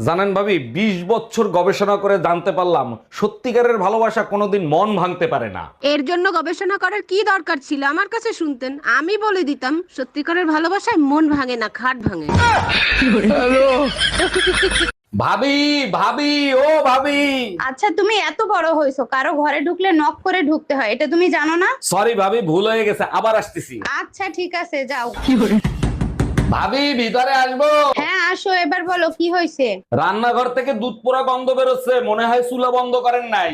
জানেন ভাবি, 20 বছর গবেষণা করে জানতে পারলাম সত্যিকারের ভালোবাসা কোনোদিন মন ভাঙতে পারে না। এর জন্য গবেষণা করার কি দরকার ছিল? আমার কাছে শুনতেন, আমি বলে দিতাম সত্যিকারের ভালোবাসায় মন ভাঙে না, খাট ভাঙে। ভাবি ভাবি ও ভাবি, আচ্ছা, তুমি এত বড় হয়েছো, কারো ঘরে ঢুকলে নক করে ঢুকতে হয়, এটা তুমি জানো না? সরি ভাবি, ভুল হয়ে গেছে, আবার আসতেছি। আচ্ছা ঠিক আছে, যাও। ভাবি ভিতরে আসবো? হ্যাঁ আসো, এবার বলো কি হয়েছে। রান্নাঘর থেকে দুধ পোড়া গন্ধ বেরোচ্ছে, মনে হয় চুলা বন্ধ করেন নাই।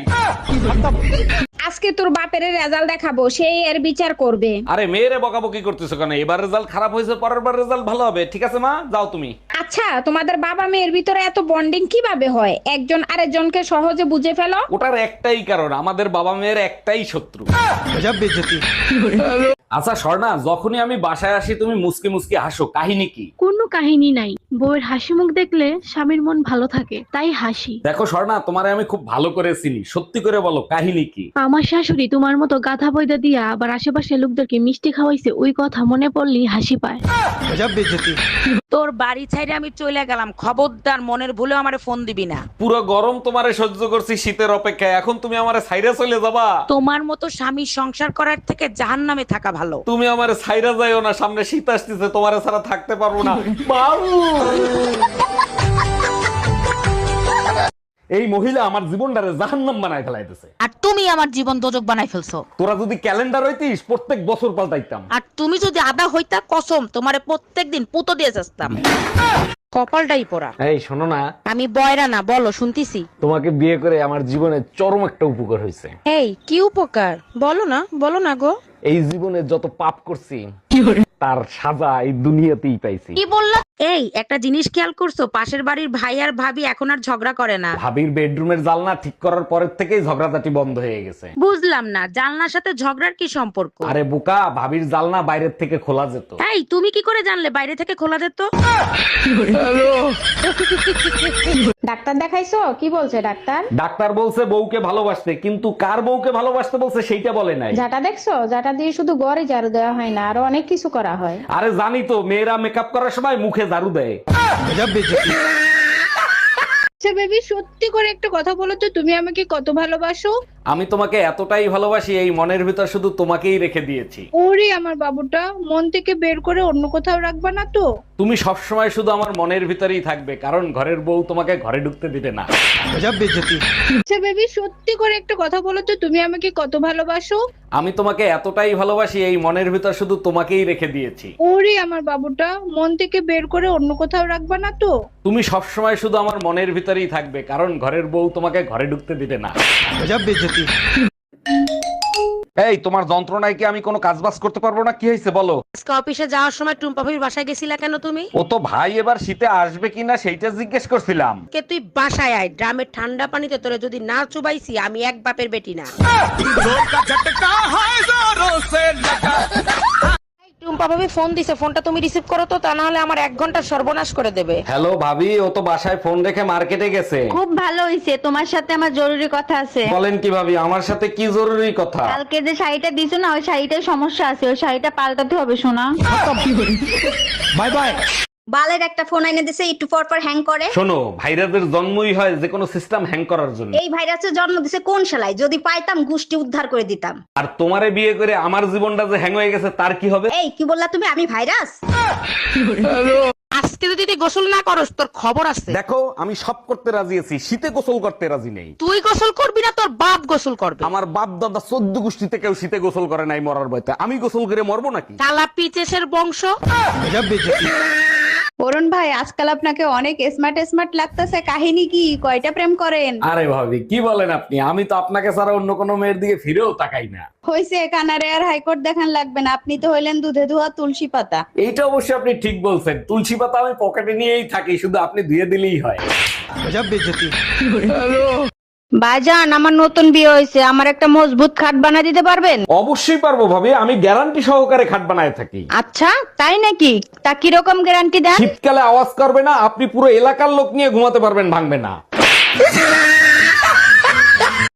আজকে তোর বাপের রেজাল্ট দেখাবো, সেই এর বিচার করবে। আরে মেয়েরে বকাবকি করতেছো কেন? এবার রেজাল্ট খারাপ হয়েছে, পরের বার রেজাল্ট ভালো হবে। ঠিক আছে মা, যাও তুমি। আচ্ছা, তোমাদের বাবা মেয়ের ভিতরে এত বন্ডিং কিভাবে হয়? একজন আরেকজনকে সহজে বুঝে ফেলো। ওটার একটাই কারণ, আমাদের বাবা মেয়ের একটাই শত্রু। আচ্ছা স্বর্ণা, যখনই আমি বাসায় আসি তুমি মুসকি মুসকি হাসো, কাহিনী কি? কোনো কাহিনী নাই, বউয়ের হাসি মুখ দেখলে স্বামীর মন ভালো থাকে, তাই হাসি। দেখো স্বর্ণা, তোমারে আমি খুব ভালো করে চিনি, সত্যি করে বলো কাহিনী কি? আমার শাশুড়ি তোমার মতো গাধা বইদা দিয়া আবার আশেপাশে লোকদেরকে মিষ্টি খাওয়াইছে, ওই কথা মনে পড়লেই হাসি পায়। তোর বাড়ি ছাইরে আমি চলে গেলাম, খবরদার মনের ভুলে আমারে ফোন দিবি না। পুরো গরম তোমারে সহ্য করছি শীতের অপেক্ষায়, এখন তুমি আমারে ছাইরা চলে যাবা? তোমার মতো স্বামী সংসার করার থেকে জাহান্নামে থাকা ভালো। তুমি আমারে ছাইরা যাইও না, সামনে শীত আসতেছে, তোমারে ছাড়া থাকতে পারবো না। বাবু, এই মহিলা আমার জীবনটারে জাহান্নাম বানায় ফেলাইতেছে। আর তুমি আমার জীবন দোজক বানাই ফেলছো। তোরা যদি ক্যালেন্ডার হইতিস প্রত্যেক বছর পাল্টাইতাম। আর তুমি যদি আদা হইতা, কসম তোমারে প্রত্যেকদিন পুতো দিয়ে যাস্তাম। কপালটাই পোড়া। এই শোনো না, আমি বয়রা না, বলো শুনতিছি। তোমাকে বিয়ে করে আমার জীবনে চরম একটা উপকার হয়েছে। এই কি উপকার? বলো না গো। এই জীবনে যত পাপ করছি তার সাজা এই দুনিয়াতেই পাইছি। কি বললা? এই একটা জিনিস খেয়াল করছো, পাশের বাড়ির ভাই আর ভাবি এখন আর ঝগড়া করে না। ভাবির বেডরুমের জানলা ঠিক করার পরের থেকেই ঝগড়াঝাটি বন্ধ হয়ে গেছে। বুঝলাম না, জানলার সাথে ঝগড়ার কি সম্পর্ক? আরে বোকা, ভাবির জানলা বাইরের থেকে খোলা যেত। এই তুমি কি করে জানলে বাইরে থেকে খোলা যেত? ডাক্তার দেখাইছো? কি বলছে ডাক্তার? ডাক্তার বলছে বউকে ভালোবাসতে, কিন্তু কার বউকে ভালোবাসতে বলছে সেইটা বলে নাই। যাটা দেখছো, যাটা দিয়ে শুধু ঘরে ঝাড়ু দেওয়া হয় না, আরো অনেক কিছু করা হয়। আরে জানি তো, মেয়েরা মেকআপ করার সময় মুখে ঝাড়ু দেয়। আচ্ছা বেবি, সত্যি করে একটা কথা বলো তো, তুমি আমাকে কত ভালোবাসো? আমি তোমাকে এতটাই ভালোবাসি, এই মনের ভিতর শুধু তোমাকেই রেখে দিয়েছি। ওরে আমার বাবুটা, মন থেকে বের করে অন্য কোথাও রাখবা না তো? তুমি সবসময় শুধু আমার মনের ভিতরেই থাকবে, কারণ ঘরের বউ তোমাকে ঘরে ঢুকতে দিবে না। আচ্ছা বেবি, সত্যি করে একটা কথা বলো তো, তুমি আমাকে কত ভালোবাসো? আমি তোমাকে এতটাই ভালোবাসি, এই মনের ভিতর শুধু তোমাকেই রেখে দিয়েছি। ওরে আমার বাবুটা, মন থেকে বের করে অন্য কোথাও রাখবা না তো? তুমি সবসময় শুধু আমার মনের ভিতরেই থাকবে, কারণ ঘরের বউ তোমাকে ঘরে ঢুকতে দিবে না। এই তোমার যন্ত্রণায় কি আমি কোনো কাজ বাজ করতে পারবো না? কি হয়েছে বলো? আজকে অফিসে যাওয়ার সময় টুম্পা ভাবির বাসায় গেছিলা কেন তুমি? ও তো ভাই এবার শীতে আসবে কিনা সেইটা জিজ্ঞেস করছিলাম। কে তুই বাসায় আয়, ড্রামের ঠান্ডা পানিতে তোরে যদি না চুবাইছি, আমি এক বাপের বেটি না। এই, টুম্পা ভাবি ফোন দিছে, ফোনটা তুমি রিসিভ করো তো, তা না হলে আমার 1 ঘন্টা সর্বনাশ করে দেবে। হ্যালো ভাবি, ও তো বাসায় ফোন রেখে মার্কেটে গেছে। খুব ভালো হইছে, তোমার সাথে আমার জরুরি কথা আছে। বলেন কি ভাবি, আমার সাথে কি জরুরি কথা? কালকে যে শাড়িটা দিছো না, ওই শাড়িটার সমস্যা আছে, ওই শাড়িটা পাল্টাতে হবে সোনা। Bye bye. বালের একটা ফোন এনে দিছে, একটু পর পর হ্যাং করে। শোনো, ভাইরাসের জন্মই হয় যে কোনো সিস্টেম হ্যাং করার জন্য। এই ভাইরাসের জন্ম দিছে কোন শালায়? যদি পাইতাম গুষ্টি উদ্ধার করে দিতাম। আর তোমারে বিয়ে করে আমার জীবনটা যে হ্যাং হয়ে গেছে তার কি হবে? এই কি বললা তুমি? আমি ভাইরাস? আজকে যদি তুই গোসল না করস, তোর খবর আছে। দেখো, আমি সব করতে রাজি আছি, শীতে গোসল করতে রাজি নেই। তুই গোসল করবি না, তোর বাপ গোসল করবে। আমার বাপ দাদা 14 গোষ্ঠীতে কেউ শীতে গোসল করে নাই মরার ভয়তে, আমি গোসল করে মরবো নাকি? কালা পিচেসের বংশ। অরুণ ভাই, আজকাল আপনাকে অনেক স্মার্ট স্মার্ট লাগতেছে, কাহিনী কি? কয়টা প্রেম করেন? আরে ভাবি কি বলেন আপনি, আমি তো আপনাকে ছাড়া অন্য কোনো মেয়ের দিকে ফিরেও তাকাই না। হইছে, কানারে আর হাইকোর্ট দেখান লাগবে না, আপনি তো হইলেন দুধে ধোয়া তুলসী পাতা। এইটা অবশ্যই আপনি ঠিক বলছেন, তুলসী পাতা আমি পকেটে নিয়েই থাকি, শুধু আপনি ধুয়ে দিলেই হয়। ভাইজান, আমার নতুন বিয়ে হয়েছে, আমার একটা মজবুত খাট বানিয়ে দিতে পারবেন? অবশ্যই পারবো ভাবি, আমি গ্যারান্টি সহকারে খাট বানায় থাকি। আচ্ছা তাই নাকি? তা কিরকম গ্যারান্টি দেন? শীতকালে আওয়াজ করবে না, আপনি পুরো এলাকার লোক নিয়ে ঘুমাতে পারবেন, ভাঙবে না।